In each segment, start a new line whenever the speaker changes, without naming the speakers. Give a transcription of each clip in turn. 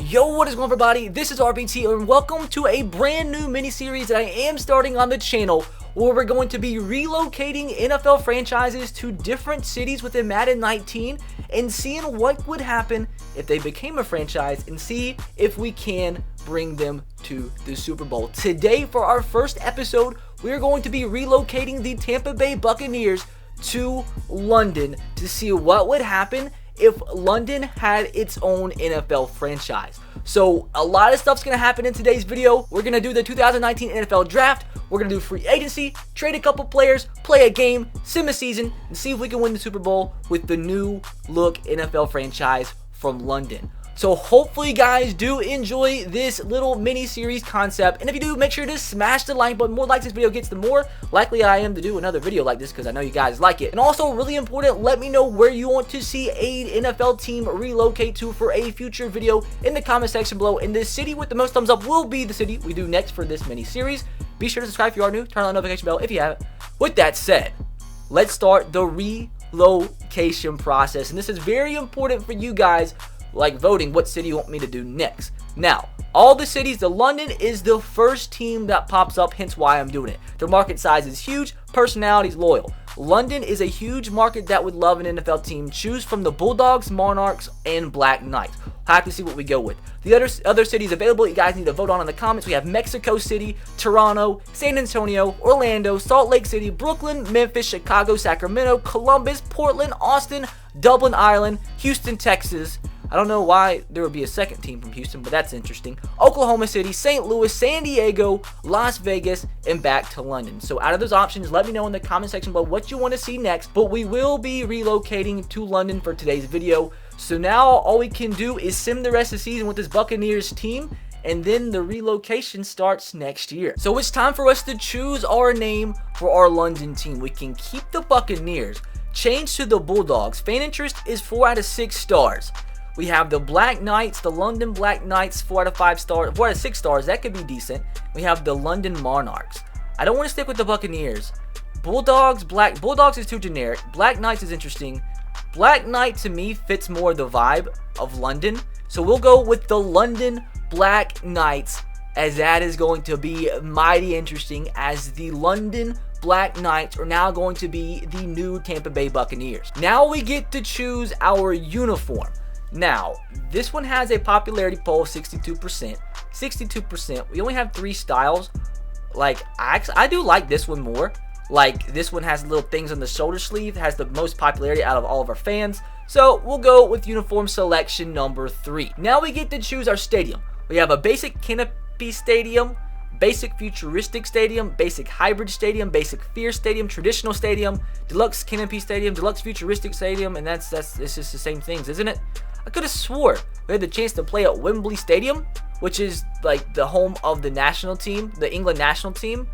Yo, what is going on, everybody? This is RBT and welcome to a brand new mini-series that I am starting on the channel where we're going to be relocating NFL franchises to different cities within Madden 19 and seeing what would happen if they became a franchise and see if we can bring them to the Super Bowl. Today, for our first episode, we're going to be relocating the Tampa Bay Buccaneers to London to see what would happen if London had its own NFL franchise. So a lot of stuff's going to happen in today's video. We're going to do the 2019 NFL Draft. We're going to do free agency, trade a couple players, play a game, sim a season, and see if we can win the Super Bowl with the new look NFL franchise from London. So hopefully you guys do enjoy this little mini-series concept. And if you do, make sure to smash the like button. More likes this video gets, the more likely I am to do another video like this because I know you guys like it. And also, really important, let me know where you want to see an NFL team relocate to for a future video in the comment section below. And the city with the most thumbs up will be the city we do next for this mini-series. Be sure to subscribe if you are new. Turn on the notification bell if you haven't. With that said, let's start the relocation process. And this is very important for you guys, like voting what city you want me to do next. Now, all the cities, the London is the first team that pops up, hence why I'm doing it. Their market size is huge, personality's loyal. London is a huge market that would love an NFL team. Choose from the Bulldogs, Monarchs, and Black Knights. Have to see what we go with. The other cities available, you guys need to vote on in the comments. We have Mexico City, Toronto, San Antonio, Orlando, Salt Lake City, Brooklyn, Memphis, Chicago, Sacramento, Columbus, Portland, Austin, Dublin, Ireland, Houston, Texas. I don't know why there would be a second team from Houston, but that's interesting. Oklahoma City, St. Louis, San Diego, Las Vegas, and back to London. So out of those options, let me know in the comment section below what you want to see next. But we will be relocating to London for today's video. So now all we can do is sim the rest of the season with this Buccaneers team, and then the relocation starts next year. So it's time for us to choose our name for our London team. We can keep the Buccaneers, change to the Bulldogs. Fan interest is 4 out of 6 stars. We have the Black Knights, the London Black Knights, 4 out of 5 stars, 4 out of 6 stars. That could be decent. We have the London Monarchs. I don't want to stick with the Buccaneers. Bulldogs is too generic. Black Knights is interesting. Black Knight to me fits more the vibe of London. So we'll go with the London Black Knights, as that is going to be mighty interesting, as the London Black Knights are now going to be the new Tampa Bay Buccaneers. Now we get to choose our uniform. Now, this one has a popularity poll of 62%. 62%. We only have 3 styles. Like, I do like this one more. Like, this one has little things on the shoulder sleeve. Has the most popularity out of all of our fans. So, we'll go with uniform selection number 3. Now we get to choose our stadium. We have a basic canopy stadium, basic futuristic stadium, basic hybrid stadium, basic fear stadium, traditional stadium, deluxe canopy stadium, deluxe futuristic stadium, and it's just the same things, isn't it? I could have swore we had the chance to play at Wembley Stadium, which is like the home of the national team, the England national team.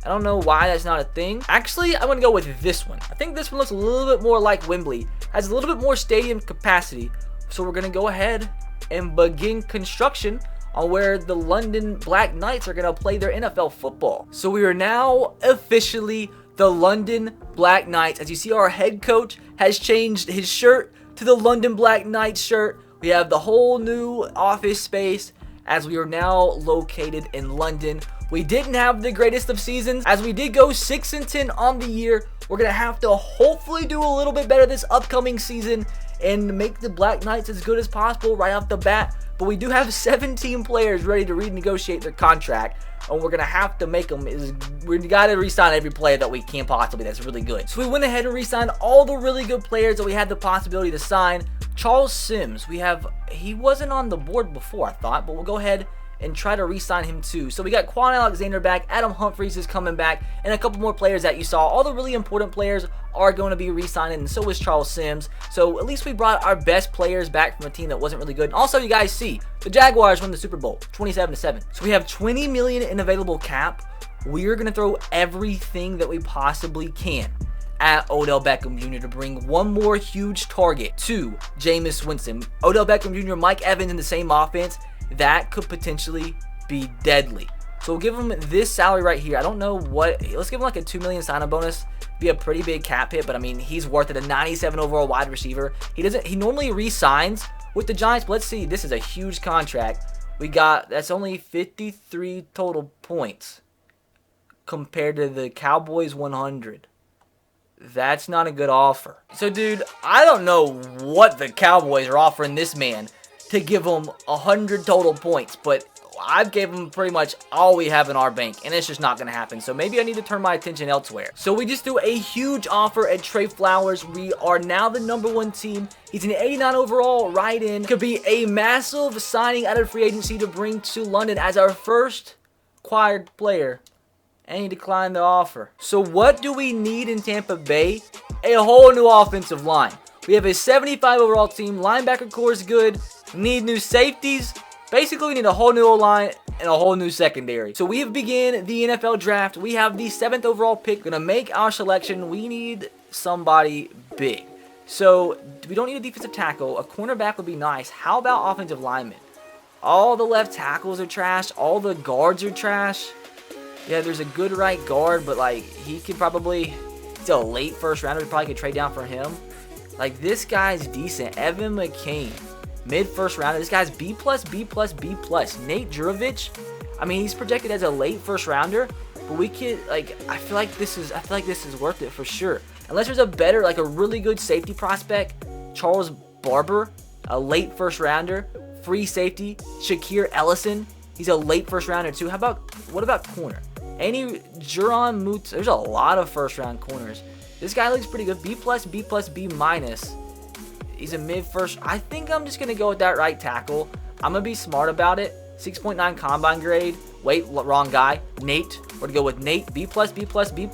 I don't know why that's not a thing. Actually, I'm going to go with this one. I think this one looks a little bit more like Wembley. Has a little bit more stadium capacity. So we're going to go ahead and begin construction on where the London Black Knights are going to play their NFL football. So we are now officially the London Black Knights. As you see, our head coach has changed his shirt to the London Black Knights shirt. We have the whole new office space as we are now located in London. We didn't have the greatest of seasons, as we did go 6-10 on the year. We're going to have to hopefully do a little bit better this upcoming season and make the Black Knights as good as possible right off the bat. But we do have 17 players ready to renegotiate their contract, and we're going to have to make them. We got to re-sign every player that we can possibly that's really good. So we went ahead and re-signed all the really good players that we had the possibility to sign. Charles Sims, he wasn't on the board before, I thought, but we'll go ahead and try to re-sign him too. So we got Quan Alexander back, Adam Humphries is coming back, and a couple more players that you saw. All the really important players are going to be re-signing, and so is Charles Sims. So at least we brought our best players back from a team that wasn't really good. And also, you guys see, the Jaguars won the Super Bowl, 27-7. So we have $20 million in available cap. We're going to throw everything that we possibly can at Odell Beckham Jr. to bring one more huge target to Jameis Winston. Odell Beckham Jr., Mike Evans in the same offense. That could potentially be deadly. So we'll give him this salary right here. I don't know what. Let's give him like a $2 million sign-on bonus. Be a pretty big cap hit, but I mean, he's worth it. A 97 overall wide receiver. He normally re-signs with the Giants. But let's see. This is a huge contract. That's only 53 total points compared to the Cowboys 100. That's not a good offer. So, dude, I don't know what the Cowboys are offering this man to give him 100 total points, but I've gave him pretty much all we have in our bank, and it's just not going to happen. So maybe I need to turn my attention elsewhere. So we just threw a huge offer at Trey Flowers. We are now the #1 team. He's an 89 overall, right in. Could be a massive signing out of free agency to bring to London as our first acquired player. And he declined the offer. So what do we need in Tampa Bay? A whole new offensive line. We have a 75 overall team. Linebacker core is good. We need new safeties. Basically, we need a whole new O-line and a whole new secondary. So we have begun the NFL draft. We have the 7th overall pick. Gonna make our selection. We need somebody big. So we don't need a defensive tackle. A cornerback would be nice. How about offensive linemen? All the left tackles are trash. All the guards are trash. Yeah, there's a good right guard, but like he's a late first rounder. We probably could trade down for him. Like this guy's decent. Evan McCain, mid first rounder. This guy's B+, B+, B+. Nate Jurovich, I mean he's projected as a late first rounder, but we could I feel like this is worth it for sure. Unless there's a better, like a really good safety prospect, Charles Barber, a late first rounder, free safety. Shakir Ellison, he's a late first rounder too. What about corner? Any Juron Mut? There's a lot of first round corners. This guy looks pretty good. B+, B+, B-. He's a mid first. I think I'm just gonna go with that right tackle. I'm gonna be smart about it. 6.9 combine grade. Wait, wrong guy. Nate. We're gonna go with Nate. B+, B+, B+.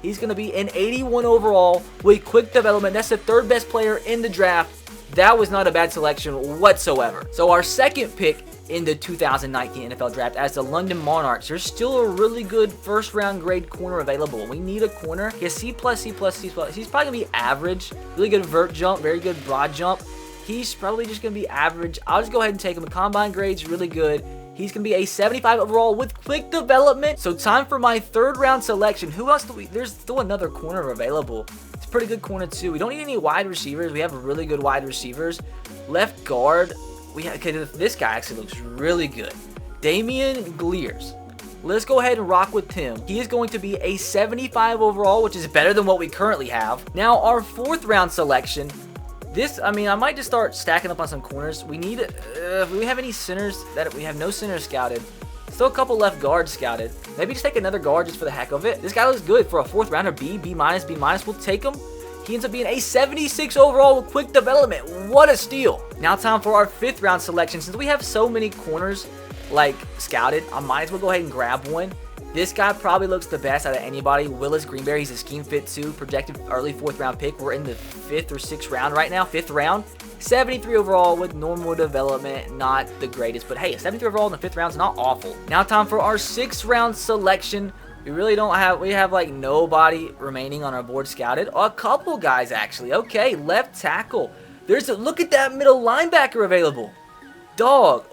He's gonna be an 81 overall with quick development. That's the 3rd best player in the draft. That was not a bad selection whatsoever. So our second pick in the 2019 NFL Draft as the London Monarchs. There's still a really good first round grade corner available. We need a corner. He has C+, C+, C+. He's probably going to be average. Really good vert jump, very good broad jump. He's probably just going to be average. I'll just go ahead and take him. Combine grade's really good. He's going to be a 75 overall with quick development. So time for my 3rd round selection. Who else there's still another corner available. It's a pretty good corner too. We don't need any wide receivers. We have really good wide receivers. Left guard. This guy actually looks really good. Damian Glears. Let's go ahead and rock with him. He is going to be a 75 overall, which is better than what we currently have. Now, our 4th round selection. I might just start stacking up on some corners. We need, do we have any centers? We have no centers scouted. Still a couple left guards scouted. Maybe just take another guard just for the heck of it. This guy looks good for a 4th rounder. B-, B-. We'll take him. He ends up being a 76 overall with quick development. What a steal. Now time for our 5th round selection. Since we have so many corners scouted, I might as well go ahead and grab one. This guy probably looks the best out of anybody. Willis Greenberry, he's a scheme fit too. Projected early 4th round pick. We're in the 5th or 6th round right now. 5th round. 73 overall with normal development. Not the greatest, but hey, a 73 overall in the 5th round is not awful. Now time for our 6th round selection. We have like nobody remaining on our board scouted. A couple guys actually. Okay, left tackle. Look at that middle linebacker available. Dog,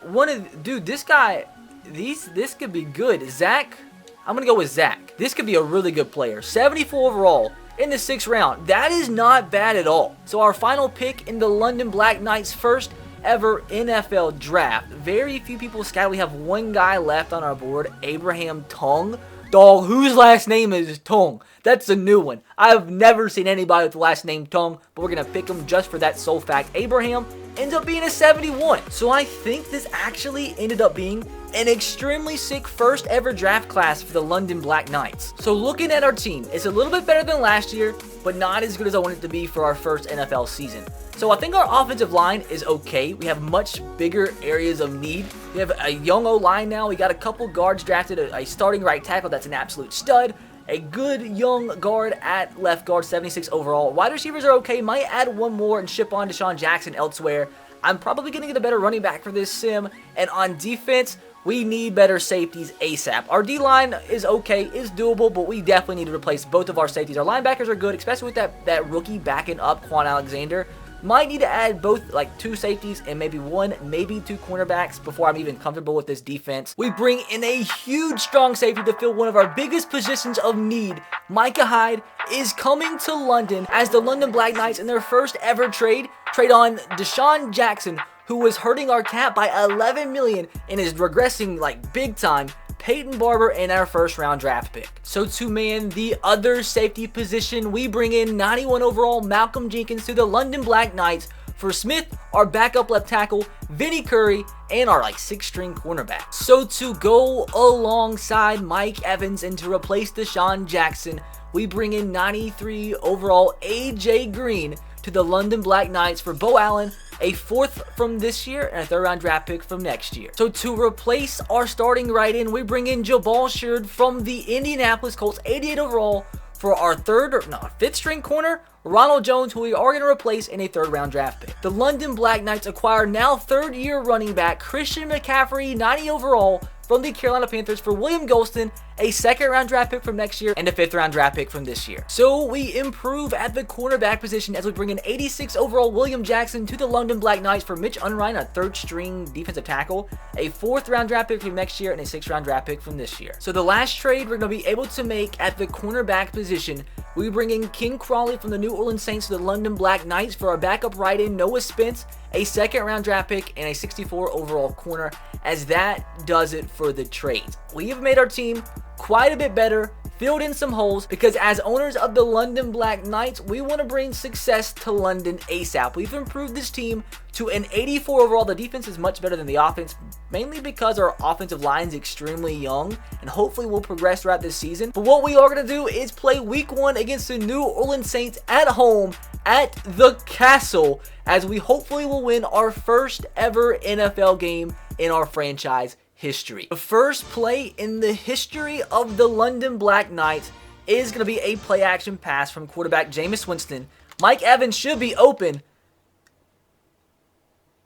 this guy, this could be good. Zach, I'm gonna go with Zach. This could be a really good player. 74 overall in the 6th round. That is not bad at all. So our final pick in the London Black Knights' first ever NFL draft. Very few people scouted. We have one guy left on our board, Abraham Tongue. Dog, whose last name is Tongue? That's a new one. I've never seen anybody with the last name Tongue, but we're going to pick him just for that sole fact. Abraham ends up being a 71. So I think this actually ended up being an extremely sick first ever draft class for the London Black Knights. So looking at our team, it's a little bit better than last year, but not as good as I want it to be for our first NFL season. So I think our offensive line is okay. We have much bigger areas of need. We have a young O-line now. We got a couple guards drafted, a starting right tackle that's an absolute stud, a good young guard at left guard, 76 overall. Wide receivers are okay. Might add one more and ship on Deshaun Jackson elsewhere. I'm probably going to get a better running back for this sim. And on defense, we need better safeties ASAP. Our D-line is okay, is doable, but we definitely need to replace both of our safeties. Our linebackers are good, especially with that rookie backing up Quan Alexander. Might need to add both, like 2 safeties and maybe 1, maybe 2 cornerbacks before I'm even comfortable with this defense. We bring in a huge strong safety to fill one of our biggest positions of need. Micah Hyde is coming to London as the London Black Knights in their first ever trade on Deshaun Jackson who was hurting our cap by 11 million and is regressing like big time, Peyton Barber, and our first round draft pick. So to man the other safety position, we bring in 91 overall Malcolm Jenkins to the London Black Knights for Smith, our backup left tackle, Vinny Curry, and our 6th string cornerback. So to go alongside Mike Evans and to replace Deshaun Jackson, we bring in 93 overall AJ Green to the London Black Knights for Bo Allen, a 4th from this year and a 3rd round draft pick from next year. So to replace our starting right end, we bring in Jabal Sheard from the Indianapolis Colts, 88 overall, for our 5th string corner, Ronald Jones, who we are going to replace in a 3rd round draft pick. The London Black Knights acquire now 3rd year running back Christian McCaffrey, 90 overall, from the Carolina Panthers for William Golston, a 2nd round draft pick from next year and a 5th round draft pick from this year. So we improve at the cornerback position as we bring in 86 overall William Jackson to the London Black Knights for Mitch Unrein, a 3rd string defensive tackle, a 4th round draft pick from next year and a 6th round draft pick from this year. So the last trade we're going to be able to make at the cornerback position, we bring in King Crawley from the New Orleans Saints to the London Black Knights for our backup right end Noah Spence, a 2nd round draft pick, and a 64 overall corner, as that does it for the trades. We have made our team quite a bit better, filled in some holes, because as owners of the London Black Knights, we want to bring success to London ASAP. We've improved this team to an 84 overall. The defense is much better than the offense, mainly because our offensive line is extremely young, and hopefully will progress throughout this season. But what we are going to do is play week 1 against the New Orleans Saints at home at the Castle, as we hopefully will win our first ever NFL game in our franchise history. The first play in the history of the London Black Knights is going to be a play action pass from quarterback Jameis Winston. Mike Evans should be open.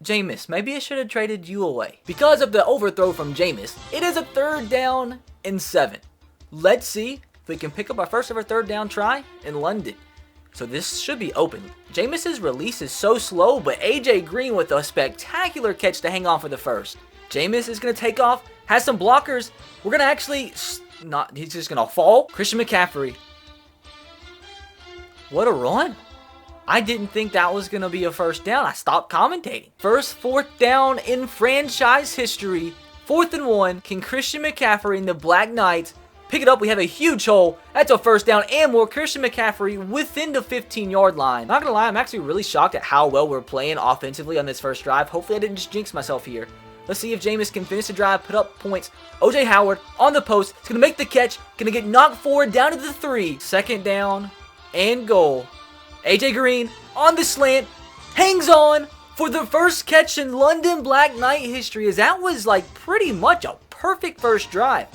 Jameis, maybe I should have traded you away. Because of the overthrow from Jameis, it is a 3rd down and 7. Let's see if we can pick up our first ever 3rd down try in London. So this should be open. Jameis's release is so slow, but AJ Green with a spectacular catch to hang on for the first. Jameis is going to take off, has some blockers. We're going to actually he's just going to fall. Christian McCaffrey. What a run. I didn't think that was going to be a 1st down. I stopped commentating. First 4th down in franchise history. 4th and 1. Can Christian McCaffrey and the Black Knights pick it up? We have a huge hole. That's a 1st down and more. Christian McCaffrey within the 15-yard line. Not going to lie, I'm actually really shocked at how well we're playing offensively on this first drive. Hopefully I didn't just jinx myself here. Let's see if Jameis can finish the drive, put up points. O.J. Howard on the post. He's going to make the catch. Going to get knocked forward down to the 3. 2nd down and goal. A.J. Green on the slant. Hangs on for the first catch in London Black Knight history, as that was pretty much a perfect first drive.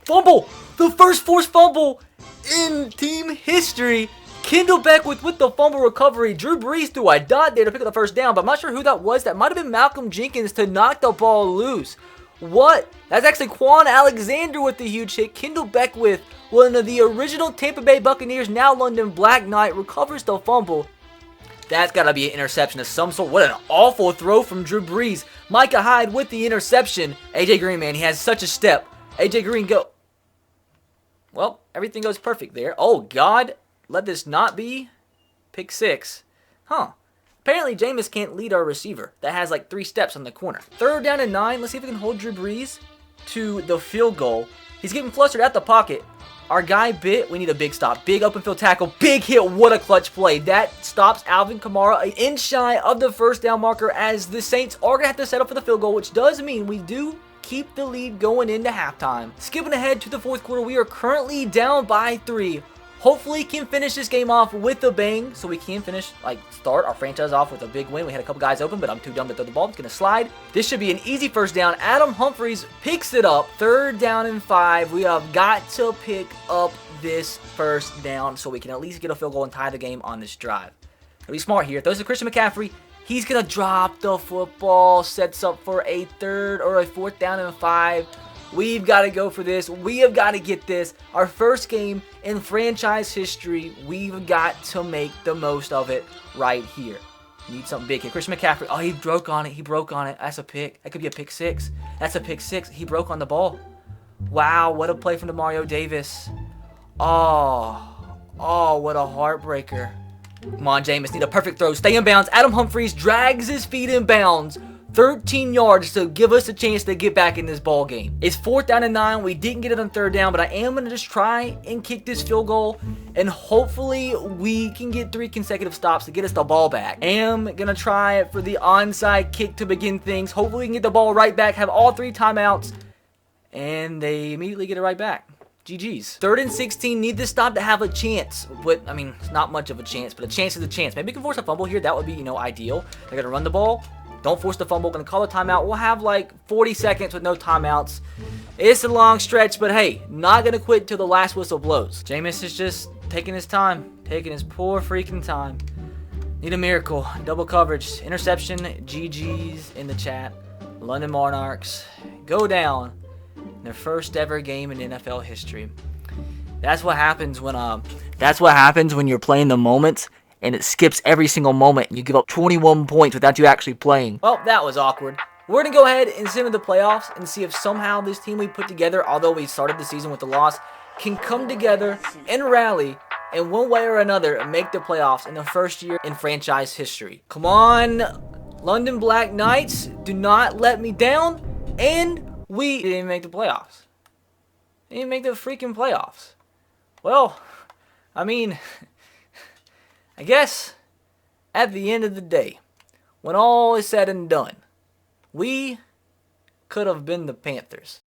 Fumble! The first forced fumble in team history. Kendall Beckwith with the fumble recovery. Drew Brees threw a dot there to pick up the 1st down, but I'm not sure who that was. That might have been Malcolm Jenkins to knock the ball loose. What? That's actually Quan Alexander with the huge hit. Kendall Beckwith, one of the original Tampa Bay Buccaneers, now London Black Knight, recovers the fumble. That's got to be an interception of some sort. What an awful throw from Drew Brees. Micah Hyde with the interception. AJ Green, man, he has such a step. AJ Green go. Well, everything goes perfect there. Oh, God. Let this not be pick 6. Huh. Apparently, Jameis can't lead our receiver. That has 3 steps on the corner. 3rd down and 9. Let's see if we can hold Drew Brees to the field goal. He's getting flustered at the pocket. Our guy bit. We need a big stop. Big open field tackle. Big hit. What a clutch play. That stops Alvin Kamara an inch shy of the 1st down marker, as the Saints are going to have to settle for the field goal, which does mean we do keep the lead going into halftime. Skipping ahead to the 4th quarter, we are currently down by 3. Hopefully can finish this game off with a bang, so we can start our franchise off with a big win. We had a couple guys open, but I'm too dumb to throw the ball. It's going to slide. This should be an easy 1st down. Adam Humphries picks it up. 3rd down and 5. We have got to pick up this 1st down so we can at least get a field goal and tie the game on this drive. Gotta be smart here. Throws to Christian McCaffrey. He's going to drop the football. Sets up for a 3rd or a 4th down and 5. We've got to go for this. We have got to get this. Our first game in franchise history. We've got to make the most of it right here. Need something big here. Christian McCaffrey. Oh, he broke on it. He broke on it. That's a pick. That could be a pick 6. That's a pick 6. He broke on the ball. Wow, what a play from Demario Davis. Oh, what a heartbreaker. Come on, Jameis. Need a perfect throw. Stay in bounds. Adam Humphries drags his feet in bounds. 13 yards to give us a chance to get back in this ball game. It's 4th down and 9. We didn't get it on 3rd down, but I am going to just try and kick this field goal, and hopefully we can get 3 consecutive stops to get us the ball back. I am going to try for the onside kick to begin things. Hopefully we can get the ball right back, have all 3 timeouts, and they immediately get it right back. GG's. 3rd and 16, need this stop to have a chance. But, I mean, it's not much of a chance, but a chance is a chance. Maybe we can force a fumble here. That would be, ideal. They're going to run the ball. Don't force the fumble. Going to call a timeout. We'll have like 40 seconds with no timeouts. It's a long stretch, but hey, not going to quit until the last whistle blows. Jameis is just taking his time. Taking his poor freaking time. Need a miracle. Double coverage. Interception. GG's in the chat. London Monarchs go down in their first ever game in NFL history. That's what happens when you're playing the moments and it skips every single moment and you give up 21 points without you actually playing. Well, that was awkward. We're going to go ahead and send into the playoffs and see if somehow this team we put together, although we started the season with a loss, can come together and rally in one way or another and make the playoffs in the first year in franchise history. Come on, London Black Knights, do not let me down. And we didn't make the playoffs. Didn't make the freaking playoffs. Well, I mean, I guess at the end of the day, when all is said and done, we could have been the Panthers.